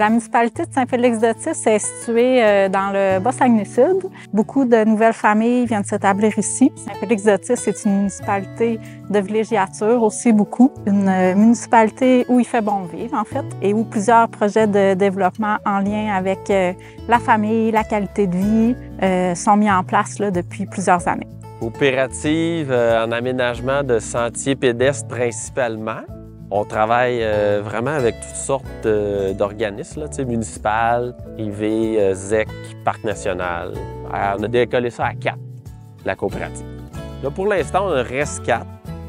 La municipalité de Saint-Félix-d'Otis est située dans le Bas-Saguenay-Sud. Beaucoup de nouvelles familles viennent s'établir ici. Saint-Félix-d'Otis est une municipalité de villégiature aussi beaucoup. Une municipalité où il fait bon vivre, en fait, et où plusieurs projets de développement en lien avec la famille, la qualité de vie sont mis en place là, depuis plusieurs années. Coopérative en aménagement de sentiers pédestres principalement. On travaille vraiment avec toutes sortes d'organismes, municipal, privé, ZEC, Parc national. On a décollé ça à 4, la coopérative. Là, pour l'instant, on reste 4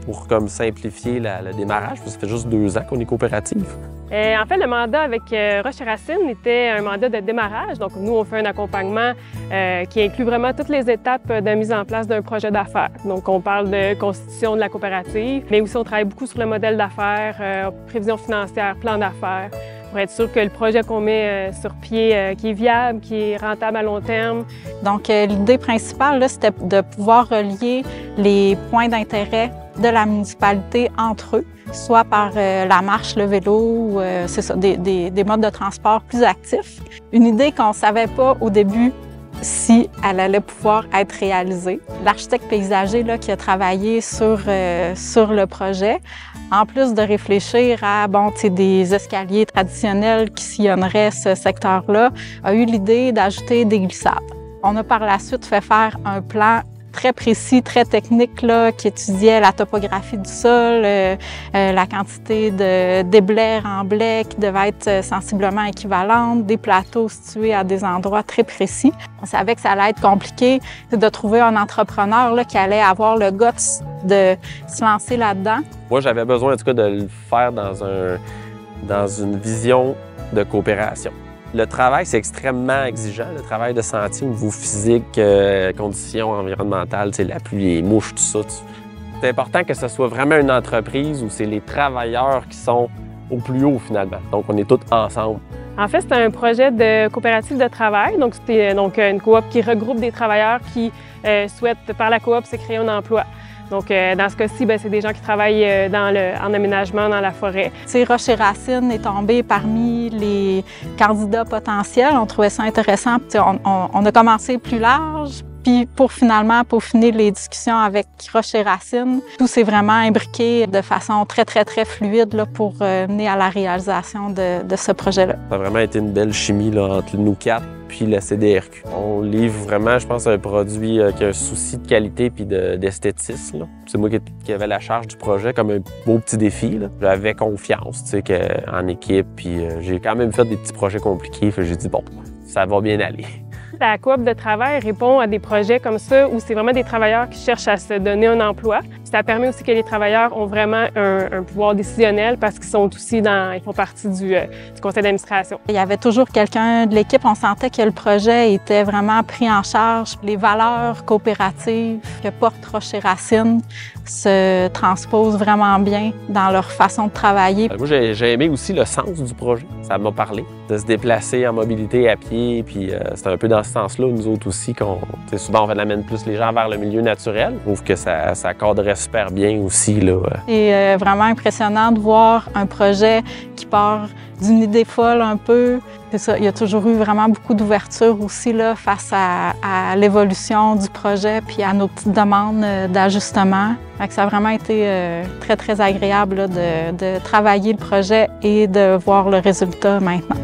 pour comme, simplifier le démarrage, parce que ça fait juste 2 ans qu'on est coopérative. En fait, le mandat avec Roche et Racine était un mandat de démarrage. Donc, nous, on fait un accompagnement qui inclut vraiment toutes les étapes de mise en place d'un projet d'affaires. Donc, on parle de constitution de la coopérative, mais aussi on travaille beaucoup sur le modèle d'affaires, prévision financière, plan d'affaires, pour être sûr que le projet qu'on met sur pied, qui est viable, qui est rentable à long terme. Donc, l'idée principale, c'était de pouvoir relier les points d'intérêt de la municipalité entre eux, soit par la marche, le vélo, c'est ça, des modes de transport plus actifs. Une idée qu'on ne savait pas au début si elle allait pouvoir être réalisée. L'architecte paysager là, qui a travaillé sur le projet, en plus de réfléchir à des escaliers traditionnels qui sillonneraient ce secteur-là, a eu l'idée d'ajouter des glissades. On a par la suite fait faire un plan très précis, très technique, là, qui étudiait la topographie du sol, la quantité de déblais, remblais qui devaient être sensiblement équivalentes, des plateaux situés à des endroits très précis. On savait que ça allait être compliqué de trouver un entrepreneur là, qui allait avoir le guts de se lancer là-dedans. Moi, j'avais besoin en tout cas de le faire dans une vision de coopération. Le travail, c'est extrêmement exigeant, le travail de sentier au niveau physique, conditions environnementales, la pluie, les mouches, tout ça. C'est important que ce soit vraiment une entreprise où c'est les travailleurs qui sont au plus haut finalement. Donc, on est tous ensemble. En fait, c'est un projet de coopérative de travail. Donc, c'est une coop qui regroupe des travailleurs qui souhaitent, par la coop, se créer un emploi. Donc, dans ce cas-ci, c'est des gens qui travaillent en aménagement dans la forêt. Roche et Racine est tombé parmi les candidats potentiels. On trouvait ça intéressant. On a commencé plus large. Puis pour finalement peaufiner les discussions avec Roche et Racine, tout s'est vraiment imbriqué de façon très, très, très fluide là, pour mener à la réalisation de ce projet-là. Ça a vraiment été une belle chimie là, entre nous 4 puis la CDRQ. On livre vraiment, je pense, un produit qui a un souci de qualité puis d'esthétisme. C'est moi qui avais la charge du projet comme un beau petit défi. J'avais confiance en équipe, puis j'ai quand même fait des petits projets compliqués. J'ai dit, bon, ça va bien aller. La coop de travail répond à des projets comme ça où c'est vraiment des travailleurs qui cherchent à se donner un emploi. Ça permet aussi que les travailleurs ont vraiment un pouvoir décisionnel parce qu'ils sont aussi ils font partie du conseil d'administration. Il y avait toujours quelqu'un de l'équipe, on sentait que le projet était vraiment pris en charge. Les valeurs coopératives que porte Roche et Racine se transposent vraiment bien dans leur façon de travailler. Moi, j'ai aimé aussi le sens du projet. Ça m'a parlé de se déplacer en mobilité à pied, puis c'est un peu dans ce sens-là, nous autres aussi, souvent on amène plus les gens vers le milieu naturel. Je trouve que ça cadrait super bien aussi. C'est vraiment impressionnant de voir un projet qui part d'une idée folle un peu. C'est ça, il y a toujours eu vraiment beaucoup d'ouverture aussi là, face à l'évolution du projet puis à nos petites demandes d'ajustement. Ça a vraiment été très, très agréable là, de travailler le projet et de voir le résultat maintenant.